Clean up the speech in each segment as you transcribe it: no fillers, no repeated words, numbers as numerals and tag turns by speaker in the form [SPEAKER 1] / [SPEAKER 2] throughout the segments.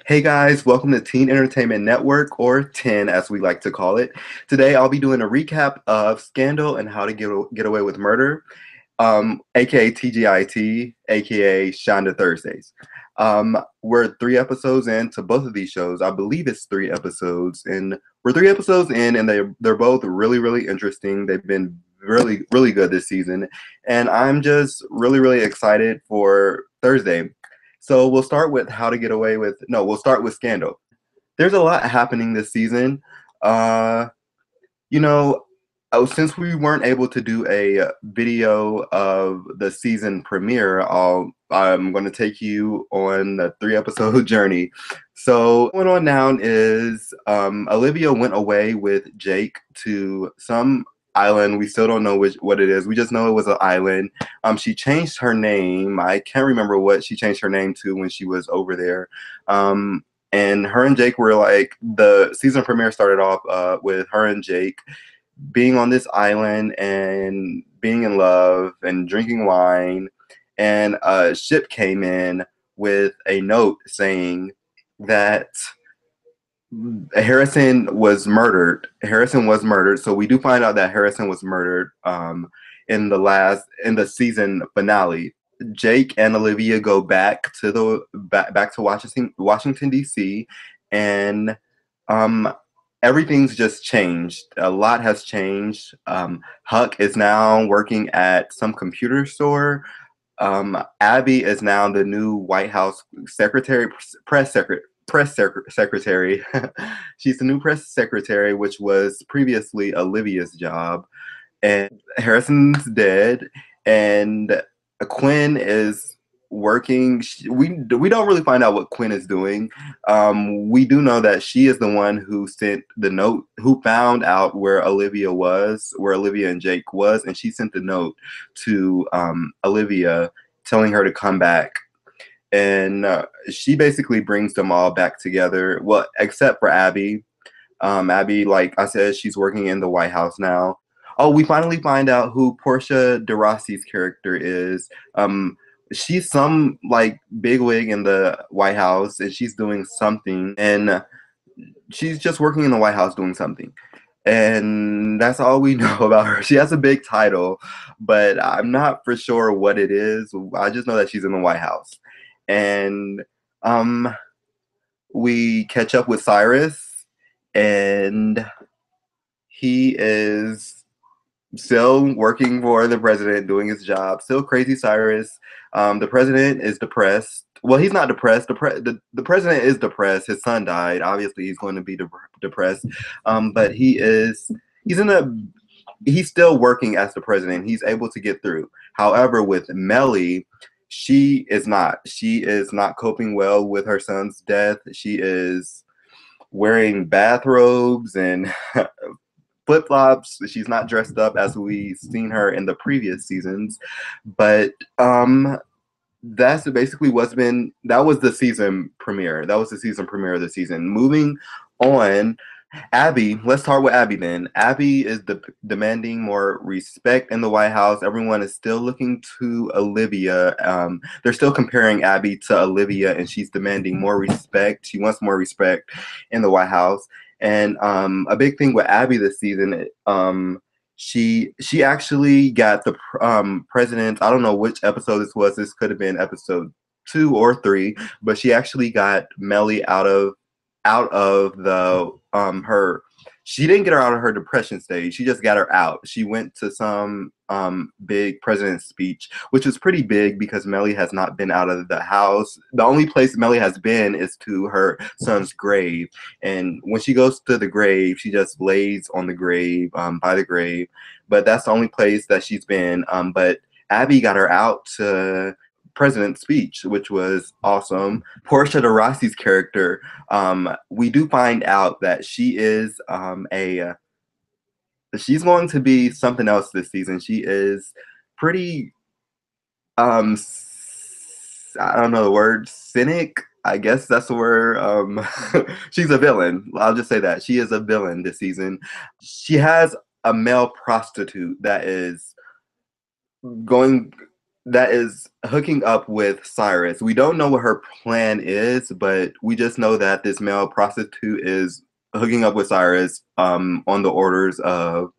[SPEAKER 1] Hey guys, welcome to Teen Entertainment Network, or TEN as we like to call it. Today I'll be doing a recap of Scandal and How to Get Away with Murder, aka TGIT, aka Shonda Thursdays. We're 3 episodes into both of these shows. I believe it's 3 episodes, and we're 3 episodes in, and they're both really interesting. They've been really good this season, and I'm just really excited for Thursday. So we'll start with How to Get Away with. No, we'll start with Scandal. There's a lot happening this season. Uh, you know, since we weren't able to do a video of the season premiere, I'm going to take you on the 3 episode journey. So, what went on now is Olivia went away with Jake to some island. We still don't know what it is. We just know it was an island. She changed her name. I can't remember what she changed her name to when she was over there. And her and Jake were like, the season premiere started off with her and Jake being on this island and being in love and drinking wine. And a ship came in with a note saying that Harrison was murdered. Harrison was murdered. So we do find out that Harrison was murdered in the season finale. Jake and Olivia go back to Washington D.C. and everything's just changed. A lot has changed. Huck is now working at some computer store. Abby is now the new White House secretary, press secretary. She's the new press secretary, which was previously Olivia's job. And Harrison's dead, and Quinn is working. We don't really find out what Quinn is doing. We do know that she is the one who sent the note, who found out where Olivia and Jake was, and she sent the note to Olivia telling her to come back. And she basically brings them all back together. Well, except for Abby. Abby, like I said, she's working in the White House now. Oh, we finally find out who Portia de Rossi's character is. She's some like bigwig in the White House, and she's doing something, and she's just working in the White House doing something. And that's all we know about her. She has a big title, but I'm not for sure what it is. I just know that she's in the White House. And we catch up with Cyrus, and he is still working for the president, doing his job. Still crazy Cyrus. The president is depressed. Well, he's not depressed. The president is depressed. His son died. Obviously, he's going to be depressed. But he's still working as the president. He's able to get through. However, with Melly, she is not. She is not coping well with her son's death. She is wearing bathrobes and flip-flops. She's not dressed up as we've seen her in the previous seasons. But that's basically that was the season premiere. That was the season premiere of the season. Moving on, Abby, let's start with Abby then. Abby is demanding more respect in the White House. Everyone is still looking to Olivia. They're still comparing Abby to Olivia, and she's demanding more respect. She wants more respect in the White House. And a big thing with Abby this season, she actually got the president. I don't know which episode this was. This could have been episode 2 or 3, but she actually got Melly out of the her. She didn't get her out of her depression stage. She just got her out. She went to some big president's speech, which was pretty big because Melly has not been out of the house. The only place Melly has been is to her son's grave. And when she goes to the grave, she just lays on the grave, by the grave. But that's the only place that she's been. But Abby got her out to president's speech, which was awesome. Portia de Rossi's character, we do find out that she is she's going to be something else this season. She is pretty I don't know the word, cynic. I guess that's the word. She's a villain. I'll just say that. She is a villain this season. She has a male prostitute that is going that is hooking up with Cyrus. We don't know what her plan is, but we just know that this male prostitute is hooking up with Cyrus on the orders of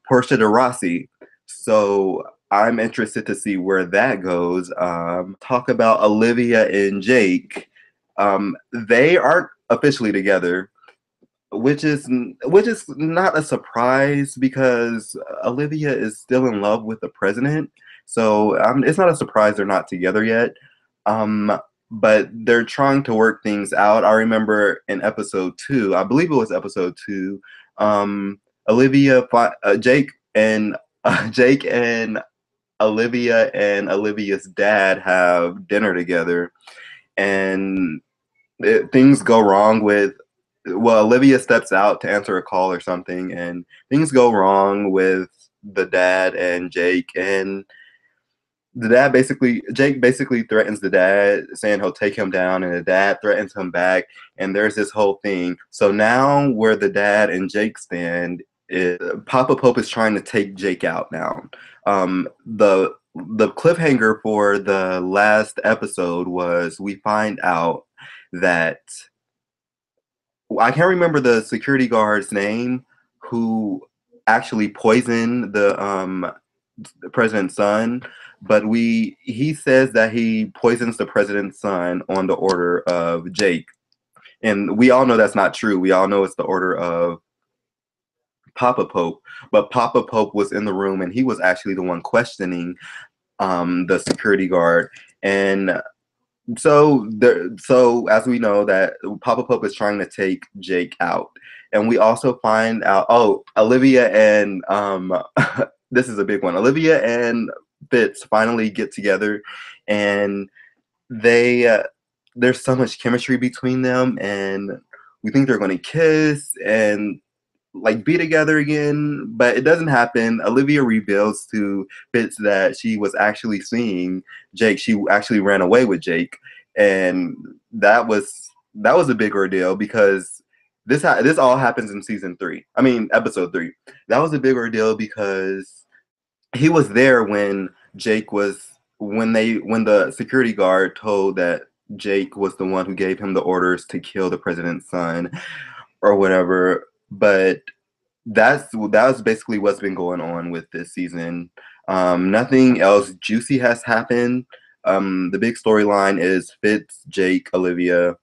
[SPEAKER 1] Portia de Rossi. So I'm interested to see where that goes. Talk about Olivia and Jake. They aren't officially together, which is not a surprise because Olivia is still in love with the president. So it's not a surprise they're not together yet. Um, but they're trying to work things out. I remember in episode 2, I believe it was episode 2, Jake and Jake and Olivia and Olivia's dad have dinner together, and things go wrong with, well, Olivia steps out to answer a call or something, and things go wrong with the dad and Jake. And Jake basically threatens the dad, saying he'll take him down, and the dad threatens him back. And there's this whole thing. So now, where the dad and Jake stand is Papa Pope is trying to take Jake out now. The cliffhanger for the last episode was we find out that I can't remember the security guard's name who actually poisoned the president's son, but he says that he poisons the president's son on the order of Jake, and we all know that's not true. We all know it's the order of Papa Pope, but Papa Pope was in the room and he was actually the one questioning the security guard. And so as we know that Papa Pope is trying to take Jake out, and we also find out, oh, Olivia and this is a big one. Olivia and Fitz finally get together, and they there's so much chemistry between them, and we think they're going to kiss and like be together again, but it doesn't happen. Olivia reveals to Fitz that she was actually seeing Jake. She actually ran away with Jake, and that was a big ordeal because this all happens in season 3. I mean, episode 3. That was a big ordeal because he was there when Jake was when the security guard told that Jake was the one who gave him the orders to kill the president's son or whatever. But that's basically what's been going on with this season. Nothing else juicy has happened. The big storyline is Fitz, Jake, Olivia,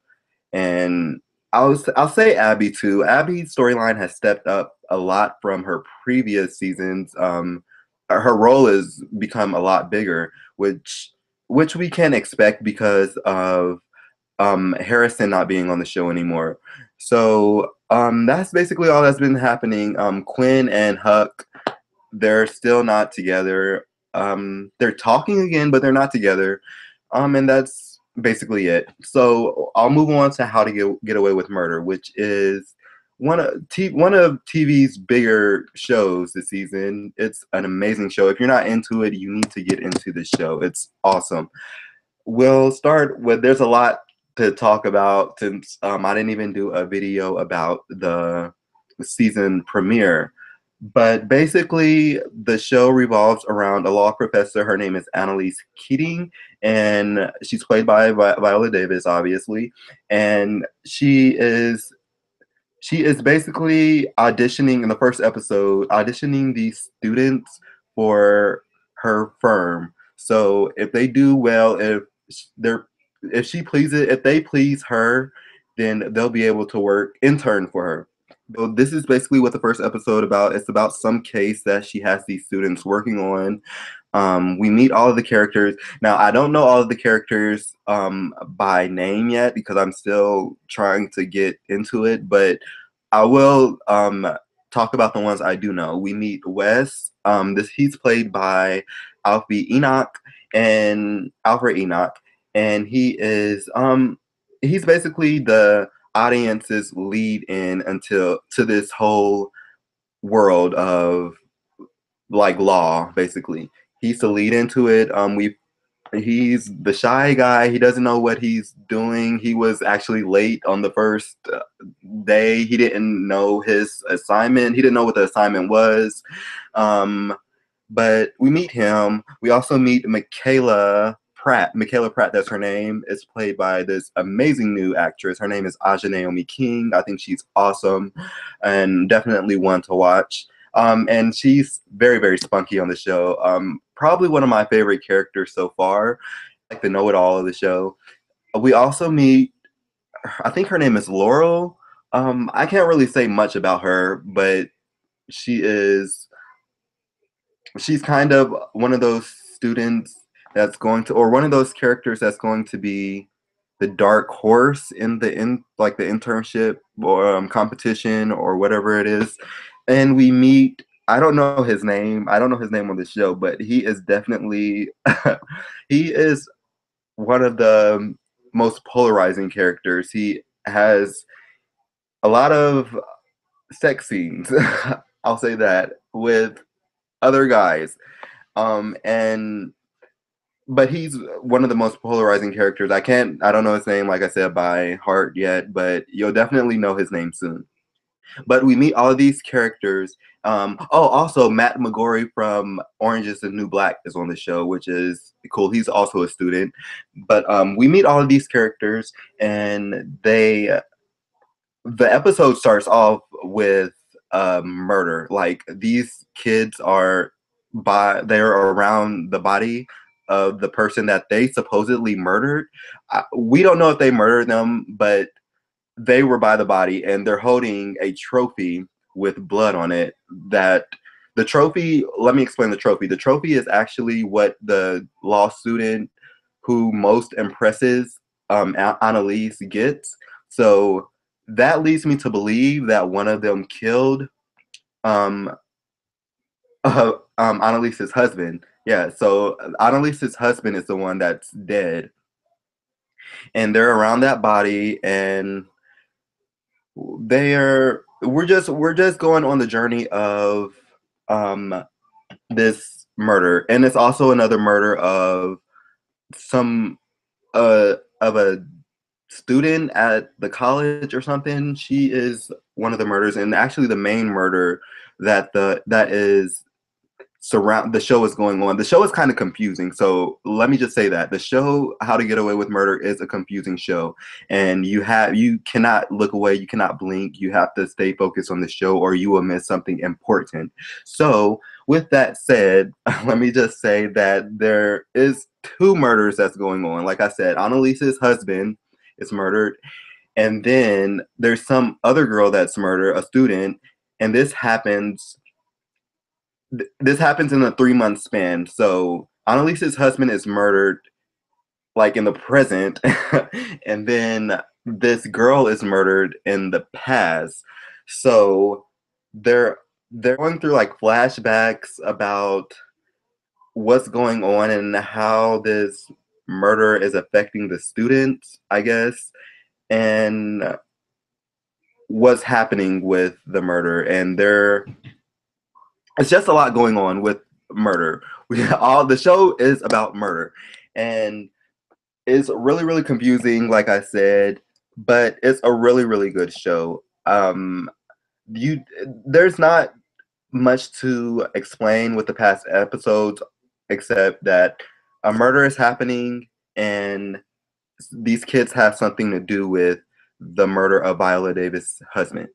[SPEAKER 1] and I'll say Abby too. Abby's storyline has stepped up a lot from her previous seasons. Her role has become a lot bigger, which we can expect because of Harrison not being on the show anymore. So that's basically all that's been happening. Quinn and Huck, they're still not together. They're talking again, but they're not together. And that's basically it. So I'll move on to How to Get Away with Murder, which is one of TV's bigger shows this season. It's an amazing show. If you're not into it, you need to get into this show. It's awesome. We'll start with, there's a lot to talk about since I didn't even do a video about the season premiere. But basically, the show revolves around a law professor. Her name is Annalise Keating, and she's played by Viola Davis, obviously. And she is basically auditioning in the first episode, auditioning these students for her firm. So if they do well, if they please her, then they'll be able to intern for her. So this is basically what the first episode about. It's about some case that she has these students working on. We meet all of the characters. Now, I don't know all of the characters by name yet because I'm still trying to get into it, but I will talk about the ones I do know. We meet Wes. He's played by Alfred Enoch, and he's basically the audience's lead in until to this whole world of like law. Basically, he's the lead into it. He's the shy guy. He doesn't know what he's doing. He was actually late on the first day. He didn't know his assignment. He didn't know what the assignment was. but we meet him. We also meet Michaela Pratt. Michaela Pratt, that's her name, is played by this amazing new actress. Her name is Aja Naomi King. I think she's awesome and definitely one to watch. And she's very, very spunky on the show. Probably one of my favorite characters so far, like the know-it-all of the show. We also meet, I think her name is Laurel. I can't really say much about her, but she is she's kind of one of those students that's going to, or one of those characters that's going to be the dark horse in like the internship or competition or whatever it is. And we meet, I don't know his name. I don't know his name on the show, but he is definitely he is one of the most polarizing characters. He has a lot of sex scenes. I'll say that with other guys. And but he's one of the most polarizing characters. I don't know his name, like I said, by heart yet, but you'll definitely know his name soon. But we meet all of these characters. Also Matt McGorry from Orange is the New Black is on the show, which is cool. He's also a student. But we meet all of these characters, and the episode starts off with murder. Like these kids they're around the body of the person that they supposedly murdered. We don't know if they murdered them, but they were by the body, and they're holding a trophy with blood on it. That the trophy. Let me explain the trophy. The trophy is actually what the law student who most impresses Annalise gets. So that leads me to believe that one of them killed um, Annalise's husband. Yeah, so Annalise's husband is the one that's dead, and they're around that body, and we're just going on the journey of um, this murder, and it's also another murder of some of a student at the college or something. She is one of the murders, and actually the main murder that is surround the show is going on. The show is kind of confusing, so let me just say that the show How to Get Away with Murder is a confusing show, and you cannot look away, you cannot blink, you have to stay focused on the show, or you will miss something important. So with that said, let me just say that there is two murders that's going on. Like I said, Annalise's husband is murdered, and then there's some other girl that's murdered, a student, and this happens in a 3 month span. So Annalise's husband is murdered like in the present, and then this girl is murdered in the past. So they're going through like flashbacks about what's going on and how this murder is affecting the students, I guess, and what's happening with the murder. And it's just a lot going on with murder. All the show is about murder, and it's really really confusing, like I said, but it's a really really good show. You There's not much to explain with the past episodes, except that a murder is happening, and these kids have something to do with the murder of Viola Davis' husband.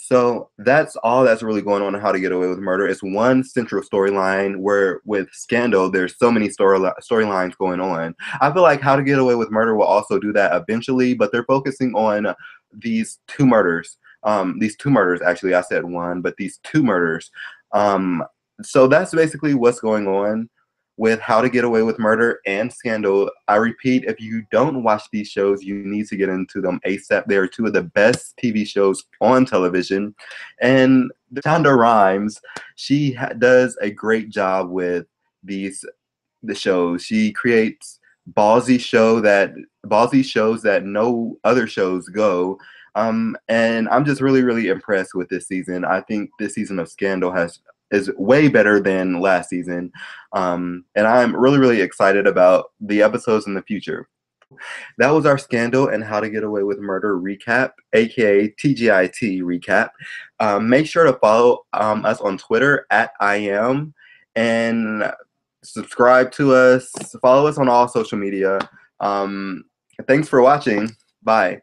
[SPEAKER 1] So that's all that's really going on in How to Get Away with Murder. It's one central storyline, where with Scandal, there's so many storylines going on. I feel like How to Get Away with Murder will also do that eventually, but they're focusing on these two murders. These two murders, actually, I said one, but these two murders. So that's basically what's going on with How to Get Away with Murder and Scandal. I repeat, if you don't watch these shows, you need to get into them ASAP. They are two of the best TV shows on television. And Shonda Rhimes, she does a great job with the shows. She creates ballsy shows that no other shows go. And I'm just really, really impressed with this season. I think this season of Scandal is way better than last season. And I'm really, really excited about the episodes in the future. That was our Scandal and How to Get Away with Murder recap, aka TGIT recap. Make sure to follow us on Twitter at I am. and subscribe to us. Follow us on all social media. Thanks for watching. Bye.